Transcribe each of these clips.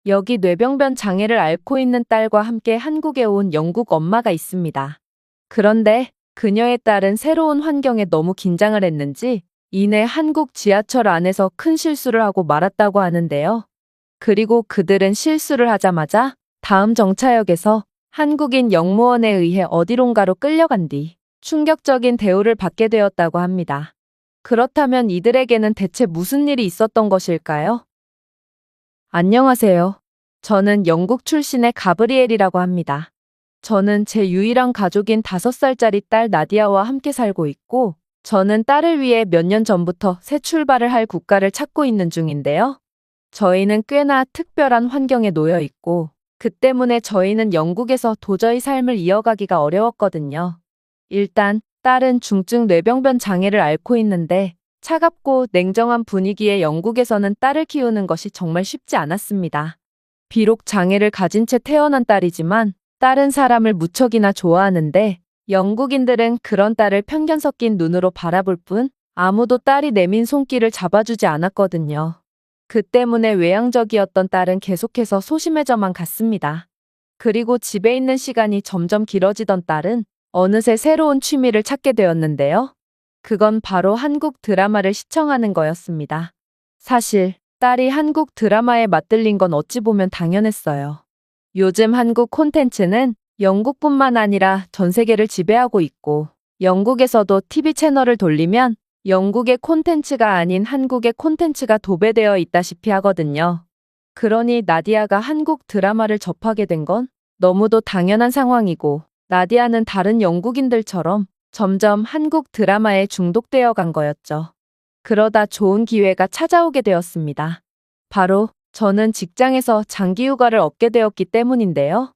여기 뇌병변 장애를 앓고 있는 딸과 함께 한국에 온 영국 엄마가 있습니다. 그런데 그녀의 딸은 새로운 환경에 너무 긴장을 했는지 이내 한국 지하철 안에서 큰 실수를 하고 말았다고 하는데요. 그리고 그들은 실수를 하자마자 다음 정차역에서 한국인 영무원에 의해 어디론가로 끌려간 뒤 충격적인 대우를 받게 되었다고 합니다. 그렇다면 이들에게는 대체 무슨 일이 있었던 것일까요? 안녕하세요. 저는 영국 출신의 가브리엘이라고 합니다. 저는 제 유일한 가족인 5살짜리 딸 나디아와 함께 살고 있고, 저는 딸을 위해 몇 년 전부터 새 출발을 할 국가를 찾고 있는 중인데요. 저희는 꽤나 특별한 환경에 놓여 있고, 그 때문에 저희는 영국에서 도저히 삶을 이어가기가 어려웠거든요. 일단, 딸은 중증 뇌병변 장애를 앓고 있는데, 차갑고 냉정한 분위기의 영국에서는 딸을 키우는 것이 정말 쉽지 않았습니다. 비록 장애를 가진 채 태어난 딸이지만, 딸은 사람을 무척이나 좋아하는데, 영국인들은 그런 딸을 편견 섞인 눈으로 바라볼 뿐, 아무도 딸이 내민 손길을 잡아주지 않았거든요. 그 때문에 외향적이었던 딸은 계속해서 소심해져만 갔습니다. 그리고 집에 있는 시간이 점점 길어지던 딸은 어느새 새로운 취미를 찾게 되었는데요. 그건 바로 한국 드라마를 시청하는 거였습니다. 사실 딸이 한국 드라마에 맞들린 건 어찌 보면 당연했어요. 요즘 한국 콘텐츠는 영국뿐만 아니라 전 세계를 지배하고 있고, 영국에서도 TV 채널을 돌리면 영국의 콘텐츠가 아닌 한국의 콘텐츠가 도배되어 있다시피 하거든요. 그러니 나디아가 한국 드라마를 접하게 된 건 너무도 당연한 상황이고, 나디아는 다른 영국인들처럼 점점 한국 드라마에 중독되어 간 거였죠. 그러다 좋은 기회가 찾아오게 되었습니다. 바로 저는 직장에서 장기 휴가를 얻게 되었기 때문인데요.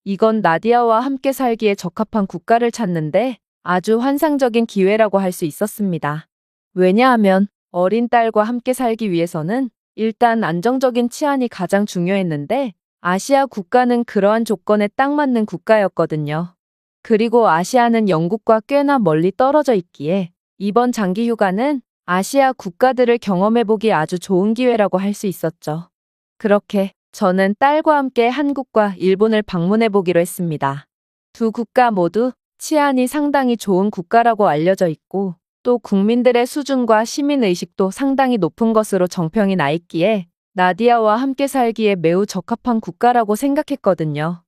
이건 나디아와 함께 살기에 적합한 국가를 찾는데 아주 환상적인 기회라고 할 수 있었습니다. 왜냐하면 어린 딸과 함께 살기 위해서는 일단 안정적인 치안이 가장 중요했는데 아시아 국가는 그러한 조건에 딱 맞는 국가였거든요. 그리고 아시아는 영국과 꽤나 멀리 떨어져 있기에 이번 장기 휴가는 아시아 국가들을 경험해보기 아주 좋은 기회라고 할 수 있었죠. 그렇게 저는 딸과 함께 한국과 일본을 방문해보기로 했습니다. 두 국가 모두 치안이 상당히 좋은 국가라고 알려져 있고 또 국민들의 수준과 시민의식도 상당히 높은 것으로 정평이 나 있기에 나디아와 함께 살기에 매우 적합한 국가라고 생각했거든요.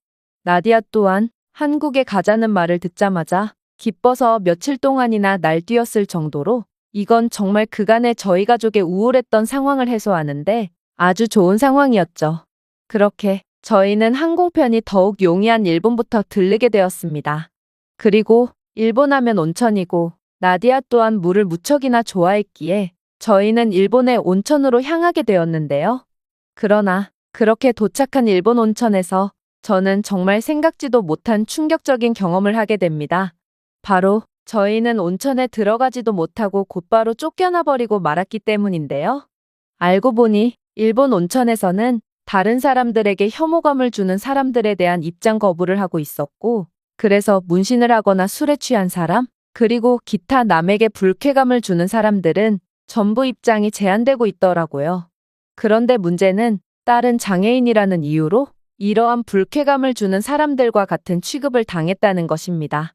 나디아 또한 한국에 가자는 말을 듣자마자 기뻐서 며칠 동안이나 날뛰었을 정도로 이건 정말 그간의 저희 가족의 우울했던 상황을 해소하는데 아주 좋은 상황이었죠. 그렇게 저희는 항공편이 더욱 용이한 일본부터 들르게 되었습니다. 그리고 일본 하면 온천이고 나디아 또한 물을 무척이나 좋아했기에 저희는 일본의 온천으로 향하게 되었는데요. 그러나 그렇게 도착한 일본 온천에서 저는 정말 생각지도 못한 충격적인 경험을 하게 됩니다. 바로 저희는 온천에 들어가지도 못하고 곧바로 쫓겨나 버리고 말았기 때문인데요. 알고 보니 일본 온천에서는 다른 사람들에게 혐오감을 주는 사람들에 대한 입장 거부를 하고 있었고, 그래서 문신을 하거나 술에 취한 사람, 그리고 기타 남에게 불쾌감을 주는 사람들은 전부 입장이 제한되고 있더라고요. 그런데 문제는 딸은 장애인이라는 이유로 이러한 불쾌감을 주는 사람들과 같은 취급을 당했다는 것입니다.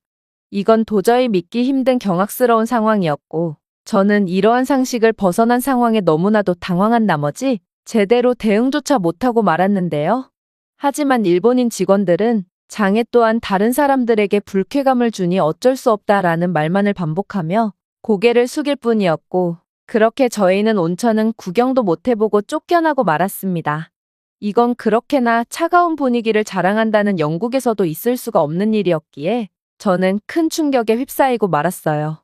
이건 도저히 믿기 힘든 경악스러운 상황이었고, 저는 이러한 상식을 벗어난 상황에 너무나도 당황한 나머지 제대로 대응조차 못하고 말았는데요. 하지만 일본인 직원들은 장애 또한 다른 사람들에게 불쾌감을 주니 어쩔 수 없다라는 말만을 반복하며 고개를 숙일 뿐이었고, 그렇게 저희는 온천은 구경도 못 해보고 쫓겨나고 말았습니다. 이건 그렇게나 차가운 분위기를 자랑한다는 영국에서도 있을 수가 없는 일이었기에 저는 큰 충격에 휩싸이고 말았어요.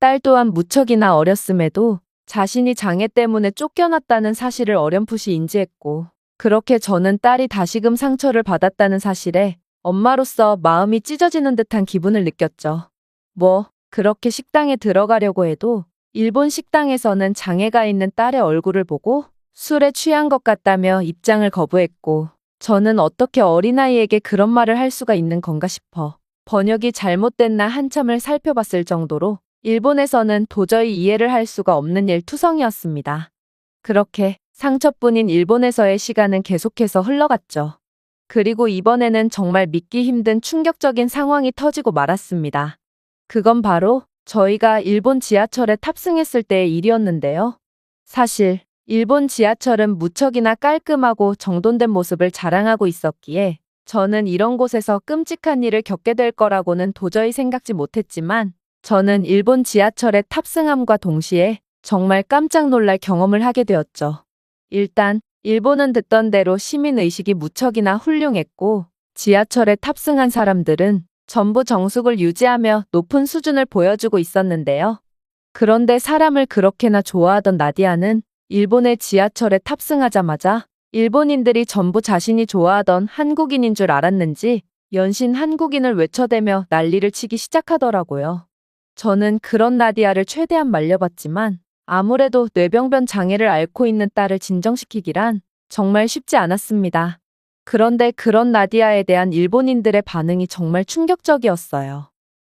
딸 또한 무척이나 어렸음에도 자신이 장애 때문에 쫓겨났다는 사실을 어렴풋이 인지했고, 그렇게 저는 딸이 다시금 상처를 받았다는 사실에 엄마로서 마음이 찢어지는 듯한 기분을 느꼈죠. 그렇게 식당에 들어가려고 해도 일본 식당에서는 장애가 있는 딸의 얼굴을 보고 술에 취한 것 같다며 입장을 거부했고, 저는 어떻게 어린아이에게 그런 말을 할 수가 있는 건가 싶어 번역이 잘못됐나 한참을 살펴봤을 정도로 일본에서는 도저히 이해를 할 수가 없는 일투성이었습니다. 그렇게 상처뿐인 일본에서의 시간은 계속해서 흘러갔죠. 그리고 이번에는 정말 믿기 힘든 충격적인 상황이 터지고 말았습니다. 그건 바로 저희가 일본 지하철에 탑승했을 때의 일이었는데요. 사실 일본 지하철은 무척이나 깔끔하고 정돈된 모습을 자랑하고 있었기에 저는 이런 곳에서 끔찍한 일을 겪게 될 거라고는 도저히 생각지 못했지만 저는 일본 지하철에 탑승함과 동시에 정말 깜짝 놀랄 경험을 하게 되었죠. 일단 일본은 듣던 대로 시민의식이 무척이나 훌륭했고 지하철에 탑승한 사람들은 전부 정숙을 유지하며 높은 수준을 보여주고 있었는데요. 그런데 사람을 그렇게나 좋아하던 나디아는 일본의 지하철에 탑승하자마자 일본인들이 전부 자신이 좋아하던 한국인인 줄 알았는지 연신 한국인을 외쳐대며 난리를 치기 시작하더라고요. 저는 그런 나디아를 최대한 말려봤지만 아무래도 뇌병변 장애를 앓고 있는 딸을 진정시키기란 정말 쉽지 않았습니다. 그런데 그런 나디아에 대한 일본인들의 반응이 정말 충격적이었어요.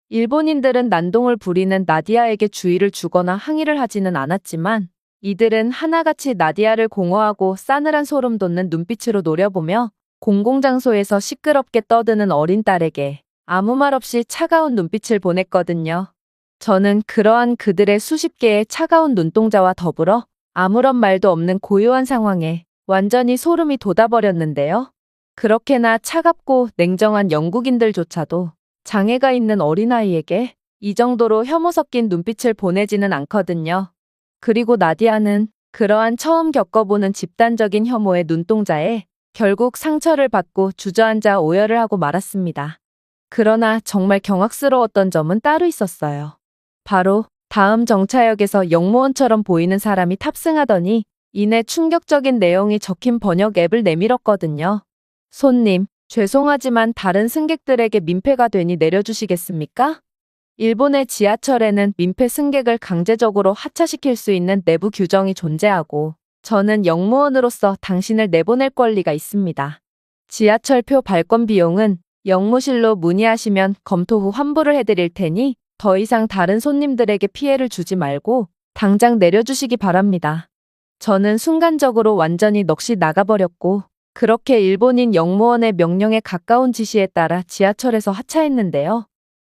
일본인들은 난동을 부리는 나디아에게 주의를 주거나 항의를 하지는 않았지만 이들은 하나같이 나디아를 공허하고 싸늘한 소름 돋는 눈빛으로 노려보며 공공장소에서 시끄럽게 떠드는 어린 딸에게 아무 말 없이 차가운 눈빛을 보냈거든요. 저는 그러한 그들의 수십 개의 차가운 눈동자와 더불어 아무런 말도 없는 고요한 상황에 완전히 소름이 돋아버렸는데요. 그렇게나 차갑고 냉정한 영국인들조차도 장애가 있는 어린아이에게 이 정도로 혐오 섞인 눈빛을 보내지는 않거든요. 그리고 나디아는 그러한 처음 겪어보는 집단적인 혐오의 눈동자에 결국 상처를 받고 주저앉아 오열을 하고 말았습니다. 그러나 정말 경악스러웠던 점은 따로 있었어요. 바로 다음 정차역에서 역무원처럼 보이는 사람이 탑승하더니 이내 충격적인 내용이 적힌 번역 앱을 내밀었거든요. 손님, 죄송하지만 다른 승객들에게 민폐가 되니 내려주시겠습니까? 일본의 지하철에는 민폐 승객을 강제적으로 하차시킬 수 있는 내부 규정이 존재하고 저는 역무원으로서 당신을 내보낼 권리가 있습니다. 지하철표 발권 비용은 역무실로 문의하시면 검토 후 환불을 해드릴 테니 더 이상 다른 손님들에게 피해를 주지 말고 당장 내려주시기 바랍니다. 저는 순간적으로 완전히 넋이 나가버렸고 그렇게 일본인 역무원의 명령에 가까운 지시에 따라 지하철에서 하차했는데요.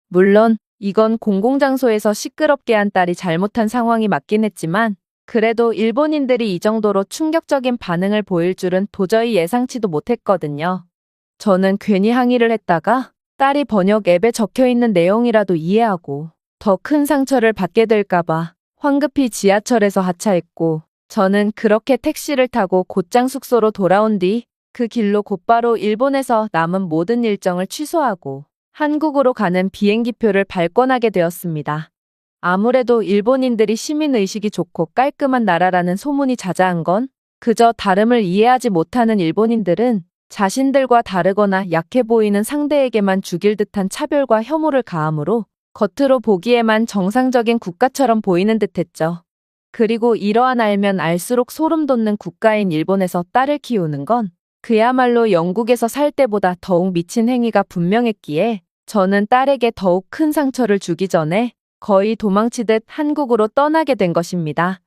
물론 이건 공공장소에서 시끄럽게 한 딸이 잘못한 상황이 맞긴 했지만 그래도 일본인들이 이 정도로 충격적인 반응을 보일 줄은 도저히 예상치도 못했거든요. 저는 괜히 항의를 했다가 딸이 번역 앱에 적혀있는 내용이라도 이해하고 더 큰 상처를 받게 될까봐 황급히 지하철에서 하차했고 저는 그렇게 택시를 타고 곧장 숙소로 돌아온 뒤 그 길로 곧바로 일본에서 남은 모든 일정을 취소하고 한국으로 가는 비행기표를 발권하게 되었습니다. 아무래도 일본인들이 시민의식이 좋고 깔끔한 나라라는 소문이 자자한 건 그저 다름을 이해하지 못하는 일본인들은 자신들과 다르거나 약해 보이는 상대에게만 죽일 듯한 차별과 혐오를 가함으로 겉으로 보기에만 정상적인 국가처럼 보이는 듯했죠. 그리고 이러한 알면 알수록 소름 돋는 국가인 일본에서 딸을 키우는 건 그야말로 영국에서 살 때보다 더욱 미친 행위가 분명했기에 저는 딸에게 더욱 큰 상처를 주기 전에 거의 도망치듯 한국으로 떠나게 된 것입니다.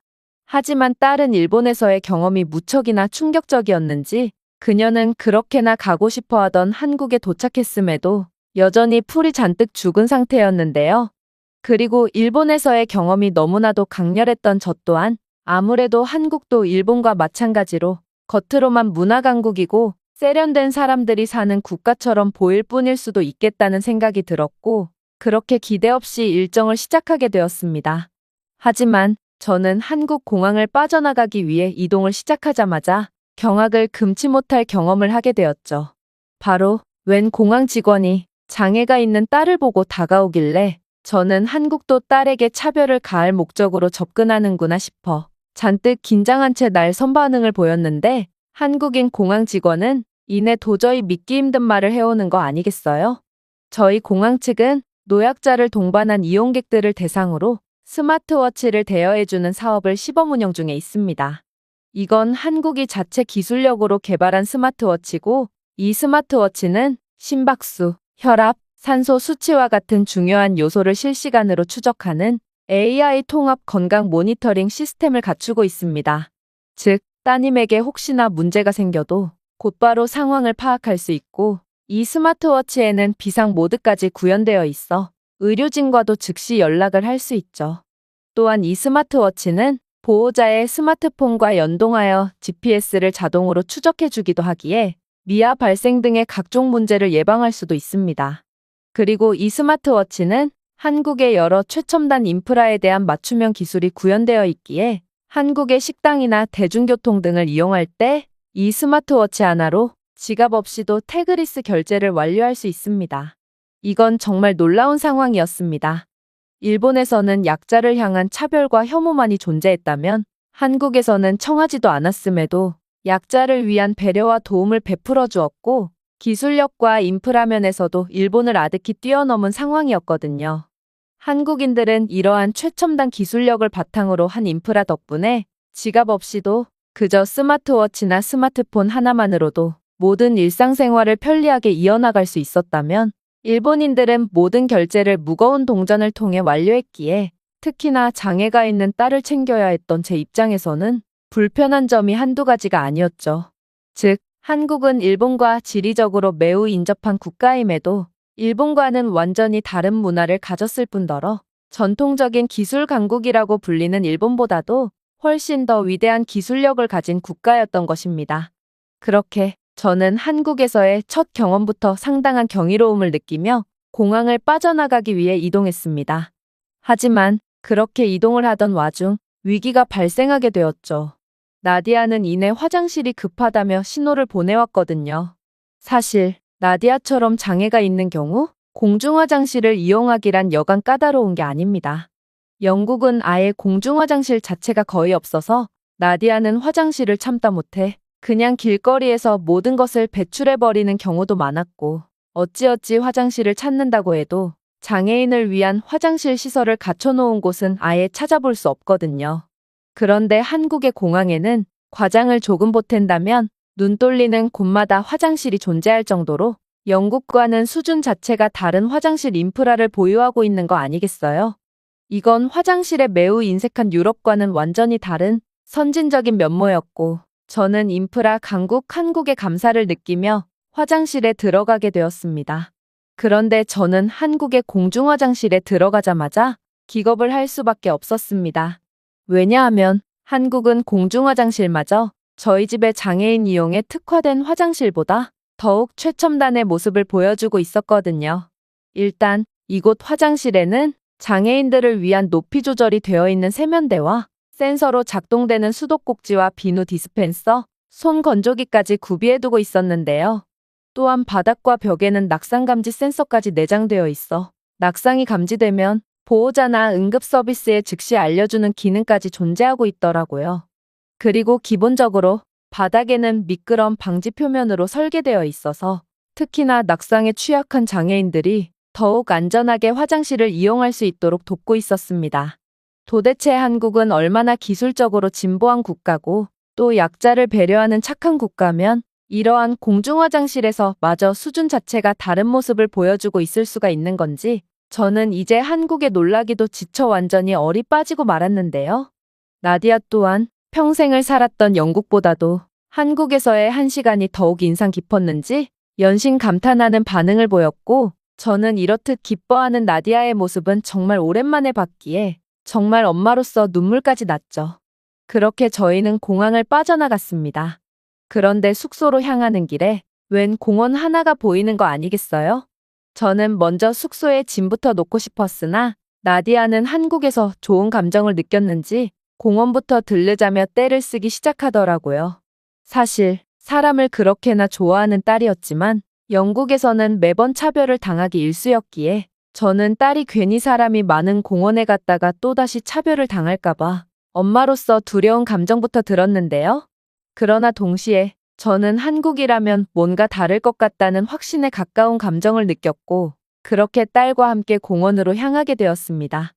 하지만 딸은 일본에서의 경험이 무척이나 충격적이었는지 그녀는 그렇게나 가고 싶어 하던 한국에 도착했음에도 여전히 풀이 잔뜩 죽은 상태였는데요. 그리고 일본에서의 경험이 너무나도 강렬했던 저 또한 아무래도 한국도 일본과 마찬가지로 겉으로만 문화 강국이고 세련된 사람들이 사는 국가처럼 보일 뿐일 수도 있겠다는 생각이 들었고 그렇게 기대 없이 일정을 시작하게 되었습니다. 하지만 저는 한국 공항을 빠져나가기 위해 이동을 시작하자마자 경악을 금치 못할 경험을 하게 되었죠. 바로 웬 공항 직원이 장애가 있는 딸을 보고 다가오길래 저는 한국도 딸에게 차별을 가할 목적으로 접근하는구나 싶어 잔뜩 긴장한 채 날 선반응을 보였는데 한국인 공항 직원은 이내 도저히 믿기 힘든 말을 해오는 거 아니겠어요? 저희 공항 측은 노약자를 동반한 이용객들을 대상으로 스마트워치를 대여해주는 사업을 시범 운영 중에 있습니다. 이건 한국이 자체 기술력으로 개발한 스마트워치고 이 스마트워치는 심박수, 혈압, 산소 수치와 같은 중요한 요소를 실시간으로 추적하는 AI 통합 건강 모니터링 시스템을 갖추고 있습니다. 즉, 따님에게 혹시나 문제가 생겨도 곧바로 상황을 파악할 수 있고, 이 스마트워치에는 비상 모드까지 구현되어 있어 의료진과도 즉시 연락을 할 수 있죠. 또한 이 스마트워치는 보호자의 스마트폰과 연동하여 GPS를 자동으로 추적해주기도 하기에 미아 발생 등의 각종 문제를 예방할 수도 있습니다. 그리고 이 스마트워치는 한국의 여러 최첨단 인프라에 대한 맞춤형 기술이 구현되어 있기에 한국의 식당이나 대중교통 등을 이용할 때 이 스마트워치 하나로 지갑 없이도 태그리스 결제를 완료할 수 있습니다. 이건 정말 놀라운 상황이었습니다. 일본에서는 약자를 향한 차별과 혐오만이 존재했다면 한국에서는 청하지도 않았음에도 약자를 위한 배려와 도움을 베풀어 주었고, 기술력과 인프라 면에서도 일본을 아득히 뛰어넘은 상황이었거든요. 한국인들은 이러한 최첨단 기술력을 바탕으로 한 인프라 덕분에 지갑 없이도 그저 스마트워치나 스마트폰 하나만으로도 모든 일상생활을 편리하게 이어나갈 수 있었다면, 일본인들은 모든 결제를 무거운 동전을 통해 완료했기에 특히나 장애가 있는 딸을 챙겨야 했던 제 입장에서는 불편한 점이 한두 가지가 아니었죠. 즉, 한국은 일본과 지리적으로 매우 인접한 국가임에도 일본과는 완전히 다른 문화를 가졌을 뿐더러 전통적인 기술 강국이라고 불리는 일본보다도 훨씬 더 위대한 기술력을 가진 국가였던 것입니다. 그렇게 저는 한국에서의 첫 경험부터 상당한 경이로움을 느끼며 공항을 빠져나가기 위해 이동했습니다. 하지만 그렇게 이동을 하던 와중 위기가 발생하게 되었죠. 나디아는 이내 화장실이 급하다며 신호를 보내왔거든요. 사실 나디아처럼 장애가 있는 경우 공중화장실을 이용하기란 여간 까다로운 게 아닙니다. 영국은 아예 공중화장실 자체가 거의 없어서 나디아는 화장실을 참다 못해 그냥 길거리에서 모든 것을 배출해버리는 경우도 많았고, 어찌어찌 화장실을 찾는다고 해도 장애인을 위한 화장실 시설을 갖춰놓은 곳은 아예 찾아볼 수 없거든요. 그런데 한국의 공항에는 과장을 조금 보탠다면 눈 떨리는 곳마다 화장실이 존재할 정도로 영국과는 수준 자체가 다른 화장실 인프라를 보유하고 있는 거 아니겠어요? 이건 화장실에 매우 인색한 유럽과는 완전히 다른 선진적인 면모였고, 저는 인프라 강국 한국의 감사를 느끼며 화장실에 들어가게 되었습니다. 그런데 저는 한국의 공중화장실에 들어가자마자 기겁을 할 수밖에 없었습니다. 왜냐하면 한국은 공중화장실마저 저희 집의 장애인 이용에 특화된 화장실보다 더욱 최첨단의 모습을 보여주고 있었거든요. 일단 이곳 화장실에는 장애인들을 위한 높이 조절이 되어 있는 세면대와 센서로 작동되는 수도꼭지와 비누 디스펜서, 손 건조기까지 구비해두고 있었는데요. 또한 바닥과 벽에는 낙상 감지 센서까지 내장되어 있어 낙상이 감지되면 보호자나 응급 서비스에 즉시 알려주는 기능까지 존재하고 있더라고요. 그리고 기본적으로 바닥에는 미끄럼 방지 표면으로 설계되어 있어서 특히나 낙상에 취약한 장애인들이 더욱 안전하게 화장실을 이용할 수 있도록 돕고 있었습니다. 도대체 한국은 얼마나 기술적으로 진보한 국가고 또 약자를 배려하는 착한 국가면 이러한 공중화장실에서 마저 수준 자체가 다른 모습을 보여주고 있을 수가 있는 건지 저는 이제 한국에 놀라기도 지쳐 완전히 얼이 빠지고 말았는데요. 나디아 또한 평생을 살았던 영국보다도 한국에서의 1시간이 더욱 인상 깊었는지 연신 감탄하는 반응을 보였고, 저는 이렇듯 기뻐하는 나디아의 모습은 정말 오랜만에 봤기에 정말 엄마로서 눈물까지 났죠. 그렇게 저희는 공항을 빠져나갔습니다. 그런데 숙소로 향하는 길에 웬 공원 하나가 보이는 거 아니겠어요? 저는 먼저 숙소에 짐부터 놓고 싶었으나 나디아는 한국에서 좋은 감정을 느꼈는지 공원부터 들르자며 떼를 쓰기 시작하더라고요. 사실 사람을 그렇게나 좋아하는 딸이었지만 영국에서는 매번 차별을 당하기 일쑤였기에 저는 딸이 괜히 사람이 많은 공원에 갔다가 또다시 차별을 당할까봐 엄마로서 두려운 감정부터 들었는데요. 그러나 동시에 저는 한국이라면 뭔가 다를 것 같다는 확신에 가까운 감정을 느꼈고, 그렇게 딸과 함께 공원으로 향하게 되었습니다.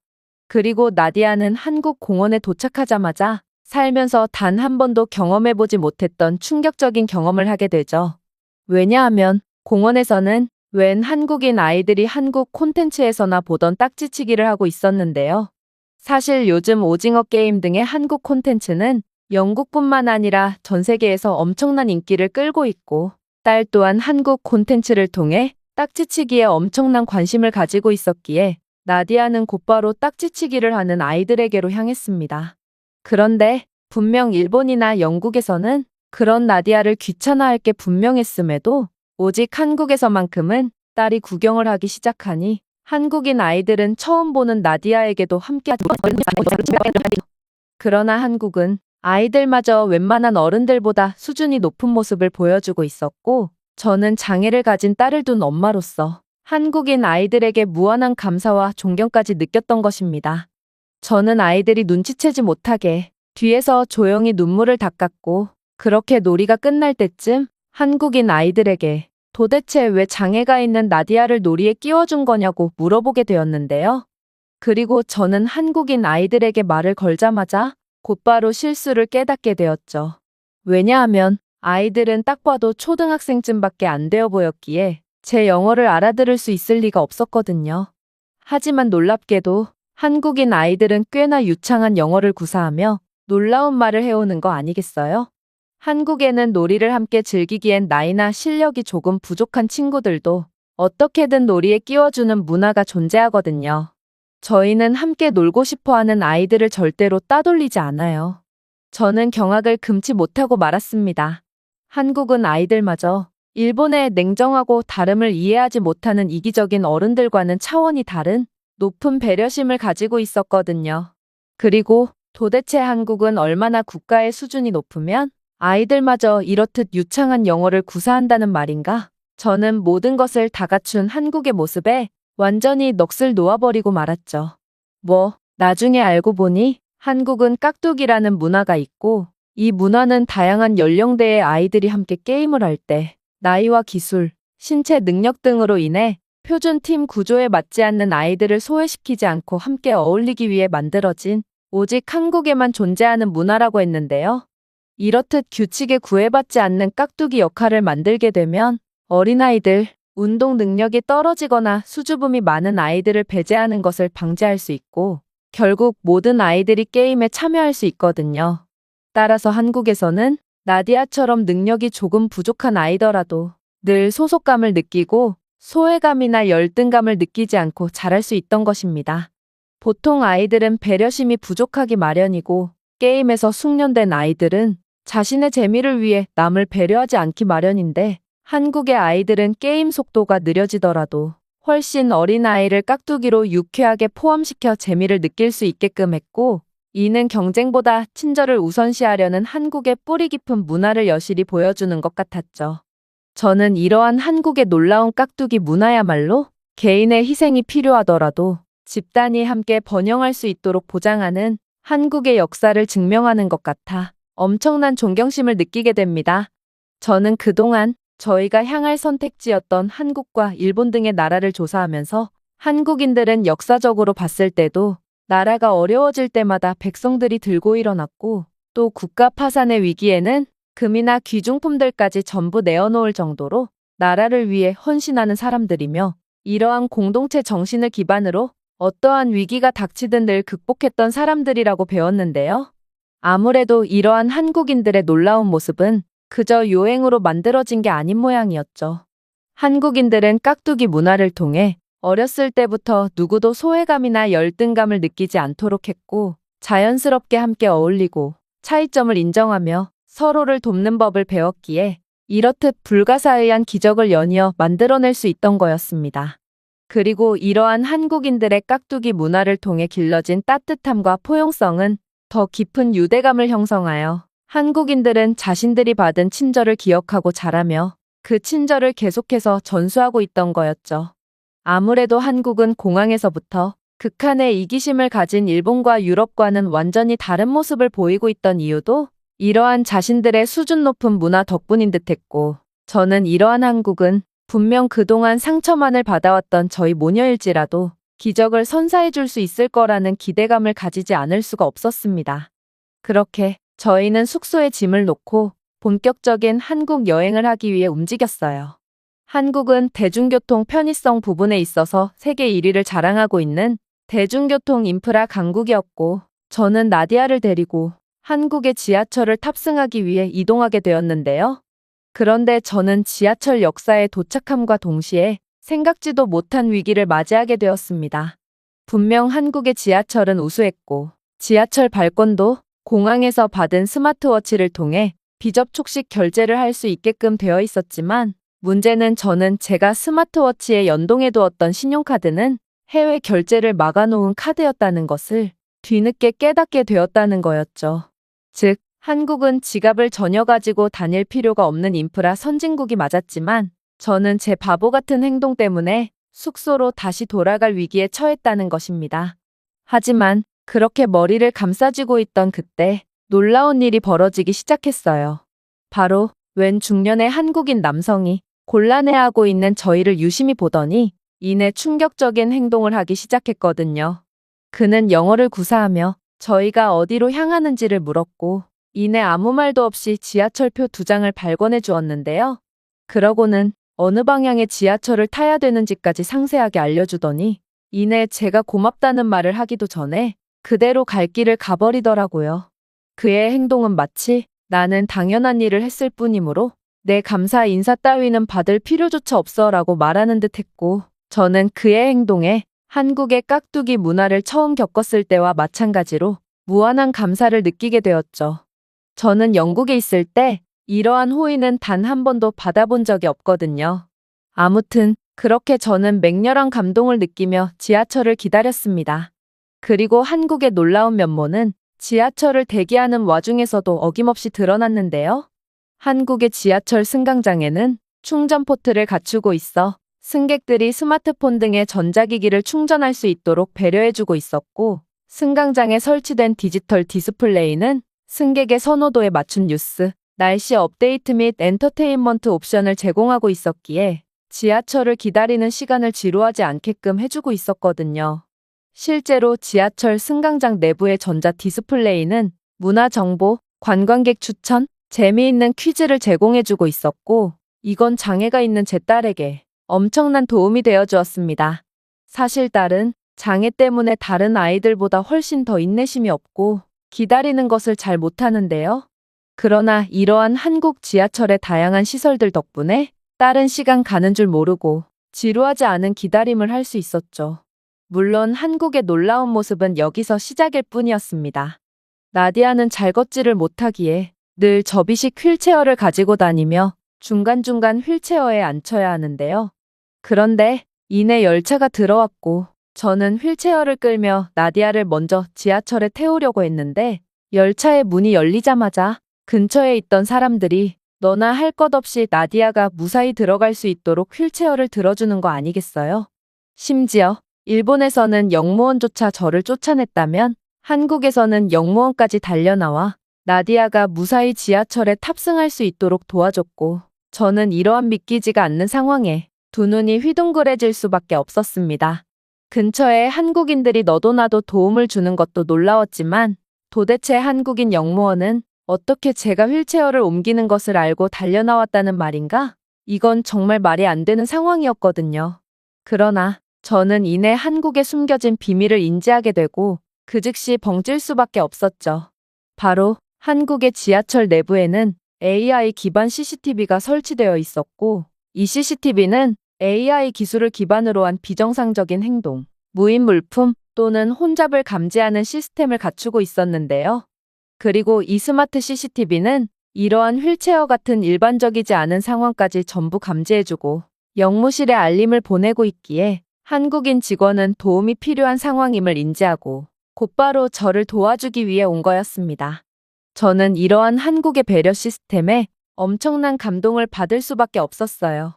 그리고 나디아는 한국 공원에 도착하자마자 살면서 단 한 번도 경험해보지 못했던 충격적인 경험을 하게 되죠. 왜냐하면 공원에서는 웬 한국인 아이들이 한국 콘텐츠에서나 보던 딱지치기를 하고 있었는데요. 사실 요즘 오징어 게임 등의 한국 콘텐츠는 영국뿐만 아니라 전 세계에서 엄청난 인기를 끌고 있고, 딸 또한 한국 콘텐츠를 통해 딱지치기에 엄청난 관심을 가지고 있었기에 나디아는 곧바로 딱지치기를 하는 아이들에게로 향했습니다. 그런데 분명 일본이나 영국에서는 그런 나디아를 귀찮아할 게 분명했음에도 오직 한국에서만큼은 딸이 구경을 하기 시작하니 한국인 아이들은 처음 보는 나디아에게도 함께 그러나 한국은 아이들마저 웬만한 어른들보다 수준이 높은 모습을 보여주고 있었고, 저는 장애를 가진 딸을 둔 엄마로서 한국인 아이들에게 무한한 감사와 존경까지 느꼈던 것입니다. 저는 아이들이 눈치채지 못하게 뒤에서 조용히 눈물을 닦았고, 그렇게 놀이가 끝날 때쯤 한국인 아이들에게 도대체 왜 장애가 있는 나디아를 놀이에 끼워준 거냐고 물어보게 되었는데요. 그리고 저는 한국인 아이들에게 말을 걸자마자 곧바로 실수를 깨닫게 되었죠. 왜냐하면 아이들은 딱 봐도 초등학생쯤밖에 안 되어 보였기에 제 영어를 알아들을 수 있을 리가 없었거든요. 하지만 놀랍게도 한국인 아이들은 꽤나 유창한 영어를 구사하며 놀라운 말을 해오는 거 아니겠어요? 한국에는 놀이를 함께 즐기기엔 나이나 실력이 조금 부족한 친구들도 어떻게든 놀이에 끼워주는 문화가 존재하거든요. 저희는 함께 놀고 싶어하는 아이들을 절대로 따돌리지 않아요. 저는 경악을 금치 못하고 말았습니다. 한국은 아이들마저 일본의 냉정하고 다름을 이해하지 못하는 이기적인 어른들과는 차원이 다른 높은 배려심을 가지고 있었거든요. 그리고 도대체 한국은 얼마나 국가의 수준이 높으면 아이들마저 이렇듯 유창한 영어를 구사한다는 말인가? 저는 모든 것을 다 갖춘 한국의 모습에 완전히 넋을 놓아버리고 말았죠. 나중에 알고 보니 한국은 깍두기라는 문화가 있고, 이 문화는 다양한 연령대의 아이들이 함께 게임을 할 때 나이와 기술, 신체 능력 등으로 인해 표준 팀 구조에 맞지 않는 아이들을 소외시키지 않고 함께 어울리기 위해 만들어진 오직 한국에만 존재하는 문화라고 했는데요. 이렇듯 규칙에 구애받지 않는 깍두기 역할을 만들게 되면 어린아이들, 운동 능력이 떨어지거나 수줍음이 많은 아이들을 배제하는 것을 방지할 수 있고, 결국 모든 아이들이 게임에 참여할 수 있거든요. 따라서 한국에서는 나디아처럼 능력이 조금 부족한 아이더라도 늘 소속감을 느끼고 소외감이나 열등감을 느끼지 않고 자랄 수 있던 것입니다. 보통 아이들은 배려심이 부족하기 마련이고, 게임에서 숙련된 아이들은 자신의 재미를 위해 남을 배려하지 않기 마련인데, 한국의 아이들은 게임 속도가 느려지더라도 훨씬 어린 아이를 깍두기로 유쾌하게 포함시켜 재미를 느낄 수 있게끔 했고, 이는 경쟁보다 친절을 우선시하려는 한국의 뿌리 깊은 문화를 여실히 보여주는 것 같았죠. 저는 이러한 한국의 놀라운 깍두기 문화야말로 개인의 희생이 필요하더라도 집단이 함께 번영할 수 있도록 보장하는 한국의 역사를 증명하는 것 같아 엄청난 존경심을 느끼게 됩니다. 저는 그동안 저희가 향할 선택지였던 한국과 일본 등의 나라를 조사하면서 한국인들은 역사적으로 봤을 때도 나라가 어려워질 때마다 백성들이 들고 일어났고, 또 국가 파산의 위기에는 금이나 귀중품들까지 전부 내어놓을 정도로 나라를 위해 헌신하는 사람들이며, 이러한 공동체 정신을 기반으로 어떠한 위기가 닥치든 늘 극복했던 사람들이라고 배웠는데요. 아무래도 이러한 한국인들의 놀라운 모습은 그저 요행으로 만들어진 게 아닌 모양이었죠. 한국인들은 깍두기 문화를 통해 어렸을 때부터 누구도 소외감이나 열등감을 느끼지 않도록 했고, 자연스럽게 함께 어울리고 차이점을 인정하며 서로를 돕는 법을 배웠기에 이렇듯 불가사의한 기적을 연이어 만들어낼 수 있던 거였습니다. 그리고 이러한 한국인들의 깍두기 문화를 통해 길러진 따뜻함과 포용성은 더 깊은 유대감을 형성하여 한국인들은 자신들이 받은 친절을 기억하고 자라며 그 친절을 계속해서 전수하고 있던 거였죠. 아무래도 한국은 공항에서부터 극한의 이기심을 가진 일본과 유럽과는 완전히 다른 모습을 보이고 있던 이유도 이러한 자신들의 수준 높은 문화 덕분인 듯했고, 저는 이러한 한국은 분명 그동안 상처만을 받아왔던 저희 모녀일지라도 기적을 선사해 줄 수 있을 거라는 기대감을 가지지 않을 수가 없었습니다. 그렇게 저희는 숙소에 짐을 놓고 본격적인 한국 여행을 하기 위해 움직였어요. 한국은 대중교통 편의성 부분에 있어서 세계 1위를 자랑하고 있는 대중교통 인프라 강국이었고, 저는 나디아를 데리고 한국의 지하철을 탑승하기 위해 이동하게 되었는데요. 그런데 저는 지하철 역사에 도착함과 동시에 생각지도 못한 위기를 맞이하게 되었습니다. 분명 한국의 지하철은 우수했고, 지하철 발권도 공항에서 받은 스마트워치를 통해 비접촉식 결제를 할 수 있게끔 되어 있었지만, 문제는 저는 제가 스마트워치에 연동해 두었던 신용카드는 해외 결제를 막아놓은 카드였다는 것을 뒤늦게 깨닫게 되었다는 거였죠. 즉, 한국은 지갑을 전혀 가지고 다닐 필요가 없는 인프라 선진국이 맞았지만, 저는 제 바보 같은 행동 때문에 숙소로 다시 돌아갈 위기에 처했다는 것입니다. 하지만 그렇게 머리를 감싸쥐고 있던 그때 놀라운 일이 벌어지기 시작했어요. 바로 웬 중년의 한국인 남성이 곤란해하고 있는 저희를 유심히 보더니 이내 충격적인 행동을 하기 시작했거든요. 그는 영어를 구사하며 저희가 어디로 향하는지를 물었고, 이내 아무 말도 없이 지하철표 2장을 발권해 주었는데요. 그러고는 어느 방향의 지하철을 타야 되는지까지 상세하게 알려주더니 이내 제가 고맙다는 말을 하기도 전에 그대로 갈 길을 가버리더라고요. 그의 행동은 마치 나는 당연한 일을 했을 뿐이므로 내 감사 인사 따위는 받을 필요조차 없어라고 말하는 듯 했고, 저는 그의 행동에 한국의 깍두기 문화를 처음 겪었을 때와 마찬가지로 무한한 감사를 느끼게 되었죠. 저는 영국에 있을 때 이러한 호의는 단 한 번도 받아본 적이 없거든요. 아무튼 그렇게 저는 맹렬한 감동을 느끼며 지하철을 기다렸습니다. 그리고 한국의 놀라운 면모는 지하철을 대기하는 와중에서도 어김없이 드러났는데요. 한국의 지하철 승강장에는 충전 포트를 갖추고 있어 승객들이 스마트폰 등의 전자기기를 충전할 수 있도록 배려해주고 있었고, 승강장에 설치된 디지털 디스플레이는 승객의 선호도에 맞춘 뉴스, 날씨 업데이트 및 엔터테인먼트 옵션을 제공하고 있었기에 지하철을 기다리는 시간을 지루하지 않게끔 해주고 있었거든요. 실제로 지하철 승강장 내부의 전자 디스플레이는 문화 정보, 관광객 추천, 재미있는 퀴즈를 제공해주고 있었고, 이건 장애가 있는 제 딸에게 엄청난 도움이 되어 주었습니다. 사실 딸은 장애 때문에 다른 아이들보다 훨씬 더 인내심이 없고 기다리는 것을 잘 못하는데요. 그러나 이러한 한국 지하철의 다양한 시설들 덕분에 딸은 시간 가는 줄 모르고 지루하지 않은 기다림을 할 수 있었죠. 물론 한국의 놀라운 모습은 여기서 시작일 뿐이었습니다. 나디아는 잘 걷지를 못하기에 늘 접이식 휠체어를 가지고 다니며 중간중간 휠체어에 앉혀야 하는데요. 그런데 이내 열차가 들어왔고 저는 휠체어를 끌며 나디아를 먼저 지하철에 태우려고 했는데, 열차의 문이 열리자마자 근처에 있던 사람들이 너나 할 것 없이 나디아가 무사히 들어갈 수 있도록 휠체어를 들어주는 거 아니겠어요? 심지어 일본에서는 영무원조차 저를 쫓아냈다면 한국에서는 영무원까지 달려나와 나디아가 무사히 지하철에 탑승할 수 있도록 도와줬고, 저는 이러한 믿기지가 않는 상황에 두 눈이 휘둥그레질 수밖에 없었습니다. 근처에 한국인들이 너도 나도 도움을 주는 것도 놀라웠지만, 도대체 한국인 영무원은 어떻게 제가 휠체어를 옮기는 것을 알고 달려나왔다는 말인가? 이건 정말 말이 안 되는 상황이었거든요. 그러나 저는 이내 한국에 숨겨진 비밀을 인지하게 되고 그 즉시 벙찔 수밖에 없었죠. 바로 한국의 지하철 내부에는 AI 기반 CCTV가 설치되어 있었고, 이 CCTV는 AI 기술을 기반으로 한 비정상적인 행동, 무인 물품 또는 혼잡을 감지하는 시스템을 갖추고 있었는데요. 그리고 이 스마트 CCTV는 이러한 휠체어 같은 일반적이지 않은 상황까지 전부 감지해주고 영무실에 알림을 보내고 있기에 한국인 직원은 도움이 필요한 상황임을 인지하고 곧바로 저를 도와주기 위해 온 거였습니다. 저는 이러한 한국의 배려 시스템에 엄청난 감동을 받을 수밖에 없었어요.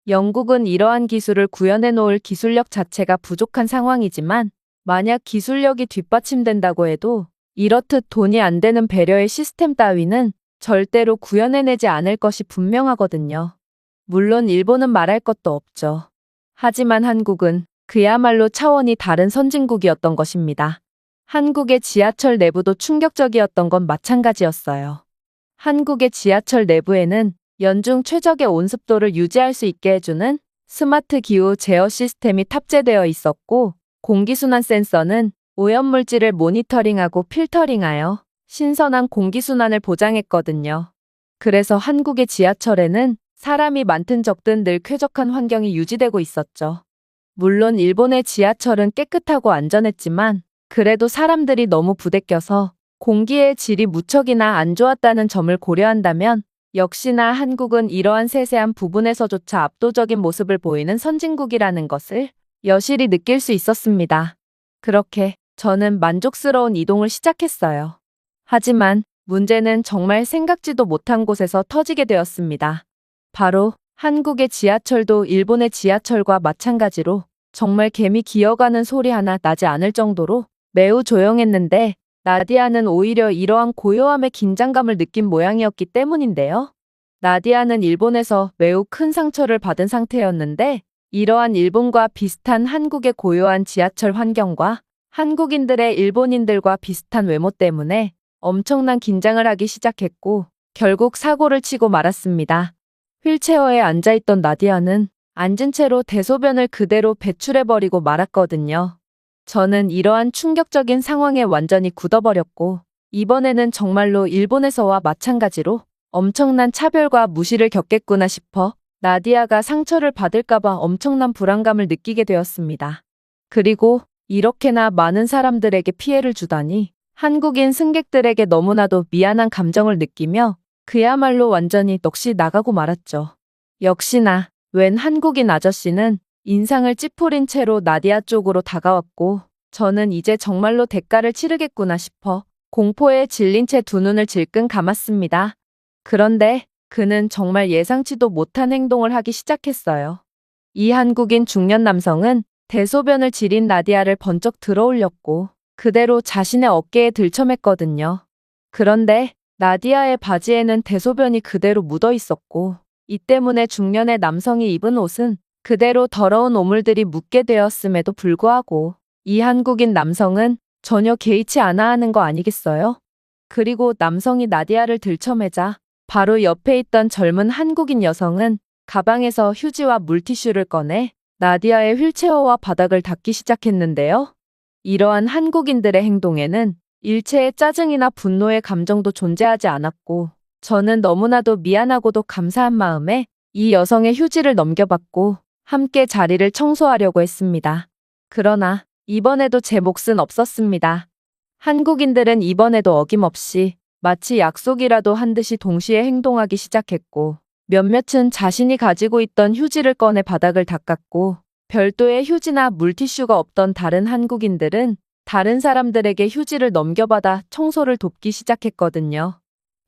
영국은 이러한 기술을 구현해 놓을 기술력 자체가 부족한 상황이지만, 만약 기술력이 뒷받침된다고 해도 이렇듯 돈이 안 되는 배려의 시스템 따위는 절대로 구현해내지 않을 것이 분명하거든요. 물론 일본은 말할 것도 없죠. 하지만 한국은 그야말로 차원이 다른 선진국이었던 것입니다. 한국의 지하철 내부도 충격적이었던 건 마찬가지였어요. 한국의 지하철 내부에는 연중 최적의 온습도를 유지할 수 있게 해주는 스마트 기후 제어 시스템이 탑재되어 있었고, 공기순환 센서는 오염물질을 모니터링하고 필터링하여 신선한 공기순환을 보장했거든요. 그래서 한국의 지하철에는 사람이 많든 적든 늘 쾌적한 환경이 유지되고 있었죠. 물론 일본의 지하철은 깨끗하고 안전했지만 그래도 사람들이 너무 부대껴서 공기의 질이 무척이나 안 좋았다는 점을 고려한다면 역시나 한국은 이러한 세세한 부분에서조차 압도적인 모습을 보이는 선진국이라는 것을 여실히 느낄 수 있었습니다. 그렇게 저는 만족스러운 이동을 시작했어요. 하지만 문제는 정말 생각지도 못한 곳에서 터지게 되었습니다. 바로 한국의 지하철도 일본의 지하철과 마찬가지로 정말 개미 기어가는 소리 하나 나지 않을 정도로 매우 조용했는데 나디아는 오히려 이러한 고요함의 긴장감을 느낀 모양이었기 때문인데요. 나디아는 일본에서 매우 큰 상처를 받은 상태였는데 이러한 일본과 비슷한 한국의 고요한 지하철 환경과 한국인들의 일본인들과 비슷한 외모 때문에 엄청난 긴장을 하기 시작했고 결국 사고를 치고 말았습니다. 휠체어에 앉아있던 나디아는 앉은 채로 대소변을 그대로 배출해버리고 말았거든요. 저는 이러한 충격적인 상황에 완전히 굳어버렸고 이번에는 정말로 일본에서와 마찬가지로 엄청난 차별과 무시를 겪겠구나 싶어 나디아가 상처를 받을까봐 엄청난 불안감을 느끼게 되었습니다. 그리고 이렇게나 많은 사람들에게 피해를 주다니 한국인 승객들에게 너무나도 미안한 감정을 느끼며 그야말로 완전히 넋이 나가고 말았죠. 역시나 웬 한국인 아저씨는 인상을 찌푸린 채로 나디아 쪽으로 다가왔고 저는 이제 정말로 대가를 치르겠구나 싶어 공포에 질린 채 두 눈을 질끈 감았습니다. 그런데 그는 정말 예상치도 못한 행동을 하기 시작했어요. 이 한국인 중년 남성은 대소변을 지린 나디아를 번쩍 들어올렸고 그대로 자신의 어깨에 들쳐맸거든요. 그런데 나디아의 바지에는 대소변이 그대로 묻어 있었고 이 때문에 중년의 남성이 입은 옷은 그대로 더러운 오물들이 묻게 되었음에도 불구하고 이 한국인 남성은 전혀 개의치 않아 하는 거 아니겠어요? 그리고 남성이 나디아를 들쳐매자 바로 옆에 있던 젊은 한국인 여성은 가방에서 휴지와 물티슈를 꺼내 나디아의 휠체어와 바닥을 닦기 시작했는데요. 이러한 한국인들의 행동에는 일체의 짜증이나 분노의 감정도 존재하지 않았고 저는 너무나도 미안하고도 감사한 마음에 이 여성의 휴지를 넘겨받고 함께 자리를 청소하려고 했습니다. 그러나 이번에도 제 몫은 없었습니다. 한국인들은 이번에도 어김없이 마치 약속이라도 한 듯이 동시에 행동하기 시작했고 몇몇은 자신이 가지고 있던 휴지를 꺼내 바닥을 닦았고 별도의 휴지나 물티슈가 없던 다른 한국인들은 다른 사람들에게 휴지를 넘겨받아 청소를 돕기 시작했거든요.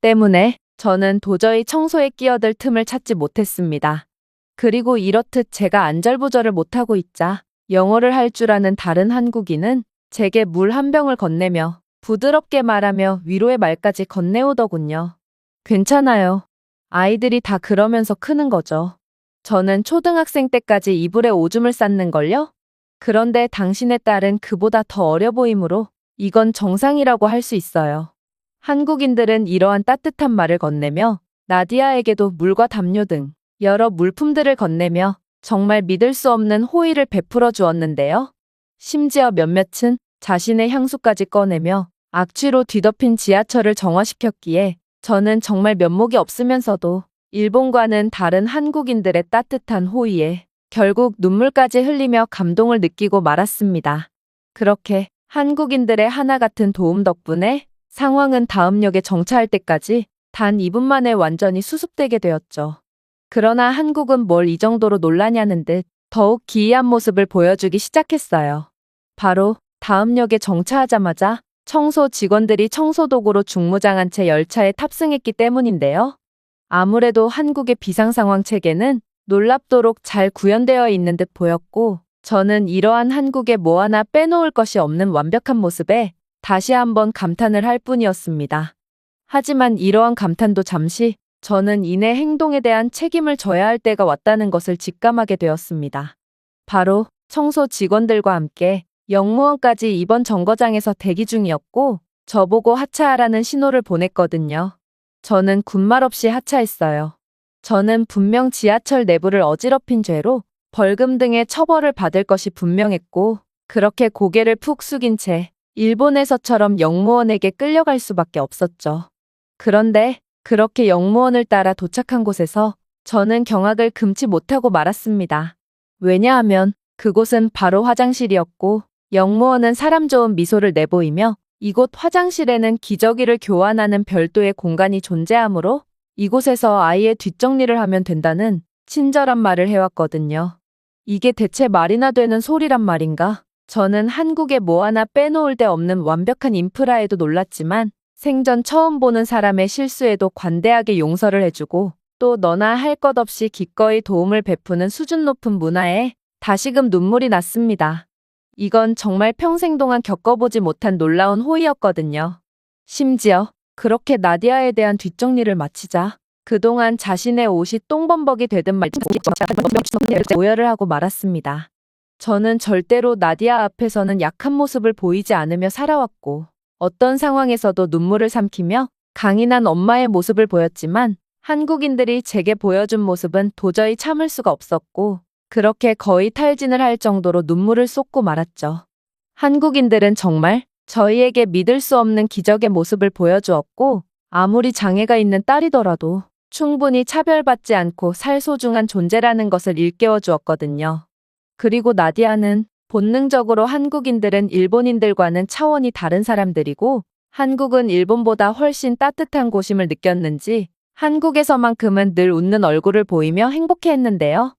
때문에 저는 도저히 청소에 끼어들 틈을 찾지 못했습니다. 그리고 이렇듯 제가 안절부절을 못하고 있자 영어를 할 줄 아는 다른 한국인은 제게 물 한 병을 건네며 부드럽게 말하며 위로의 말까지 건네오더군요. 괜찮아요. 아이들이 다 그러면서 크는 거죠. 저는 초등학생 때까지 이불에 오줌을 쌌는걸요? 그런데 당신의 딸은 그보다 더 어려 보이므로 이건 정상이라고 할 수 있어요. 한국인들은 이러한 따뜻한 말을 건네며 나디아에게도 물과 담요 등 여러 물품들을 건네며 정말 믿을 수 없는 호의를 베풀어 주었는데요. 심지어 몇몇은 자신의 향수까지 꺼내며 악취로 뒤덮인 지하철을 정화시켰기에 저는 정말 면목이 없으면서도 일본과는 다른 한국인들의 따뜻한 호의에 결국 눈물까지 흘리며 감동을 느끼고 말았습니다. 그렇게 한국인들의 하나 같은 도움 덕분에 상황은 다음 역에 정차할 때까지 단 2분 만에 완전히 수습되게 되었죠. 그러나 한국은 뭘 이 정도로 놀라냐는 듯 더욱 기이한 모습을 보여주기 시작했어요. 바로 다음 역에 정차하자마자 청소 직원들이 청소도구로 중무장한 채 열차에 탑승했기 때문인데요. 아무래도 한국의 비상상황 체계는 놀랍도록 잘 구현되어 있는 듯 보였고 저는 이러한 한국에 뭐 하나 빼놓을 것이 없는 완벽한 모습에 다시 한번 감탄을 할 뿐이었습니다. 하지만 이러한 감탄도 잠시 저는 이내 행동에 대한 책임을 져야 할 때가 왔다는 것을 직감하게 되었습니다. 바로 청소 직원들과 함께 역무원까지 이번 정거장에서 대기 중이었고 저보고 하차하라는 신호를 보냈거든요. 저는 군말 없이 하차했어요. 저는 분명 지하철 내부를 어지럽힌 죄로 벌금 등의 처벌을 받을 것이 분명했고 그렇게 고개를 푹 숙인 채 일본에서처럼 영무원에게 끌려갈 수밖에 없었죠. 그런데 그렇게 영무원을 따라 도착한 곳에서 저는 경악을 금치 못하고 말았습니다. 왜냐하면 그곳은 바로 화장실이었고 영무원은 사람 좋은 미소를 내보이며 이곳 화장실에는 기저귀를 교환하는 별도의 공간이 존재하므로 이곳에서 아이의 뒷정리를 하면 된다는 친절한 말을 해왔거든요. 이게 대체 말이나 되는 소리란 말인가? 저는 한국에 뭐 하나 빼놓을 데 없는 완벽한 인프라에도 놀랐지만 생전 처음 보는 사람의 실수에도 관대하게 용서를 해주고 또 너나 할 것 없이 기꺼이 도움을 베푸는 수준 높은 문화에 다시금 눈물이 났습니다. 이건 정말 평생 동안 겪어보지 못한 놀라운 호의였거든요. 심지어 그렇게 나디아에 대한 뒷정리를 마치자 그동안 자신의 옷이 똥범벅이 되든 말든 오열을 하고 말았습니다. 저는 절대로 나디아 앞에서는 약한 모습을 보이지 않으며 살아왔고 어떤 상황에서도 눈물을 삼키며 강인한 엄마의 모습을 보였지만 한국인들이 제게 보여준 모습은 도저히 참을 수가 없었고 그렇게 거의 탈진을 할 정도로 눈물을 쏟고 말았죠. 한국인들은 정말 저희에게 믿을 수 없는 기적의 모습을 보여주었고 아무리 장애가 있는 딸이더라도 충분히 차별받지 않고 살 소중한 존재라는 것을 일깨워 주었거든요. 그리고 나디아는 본능적으로 한국인들은 일본인들과는 차원이 다른 사람들이고 한국은 일본보다 훨씬 따뜻한 곳임을 느꼈는지 한국에서만큼은 늘 웃는 얼굴을 보이며 행복해했는데요.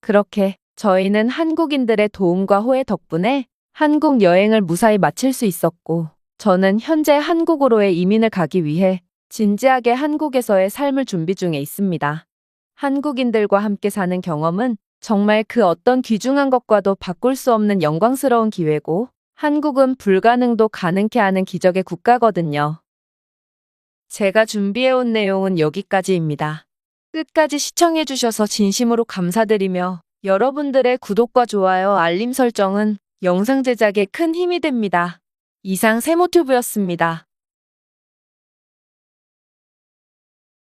그렇게 저희는 한국인들의 도움과 호혜 덕분에 한국 여행을 무사히 마칠 수 있었고 저는 현재 한국으로의 이민을 가기 위해 진지하게 한국에서의 삶을 준비 중에 있습니다. 한국인들과 함께 사는 경험은 정말 그 어떤 귀중한 것과도 바꿀 수 없는 영광스러운 기회고 한국은 불가능도 가능케 하는 기적의 국가거든요. 제가 준비해온 내용은 여기까지입니다. 끝까지 시청해주셔서 진심으로 감사드리며 여러분들의 구독과 좋아요, 알림 설정은 영상 제작에 큰 힘이 됩니다. 이상 세모튜브였습니다.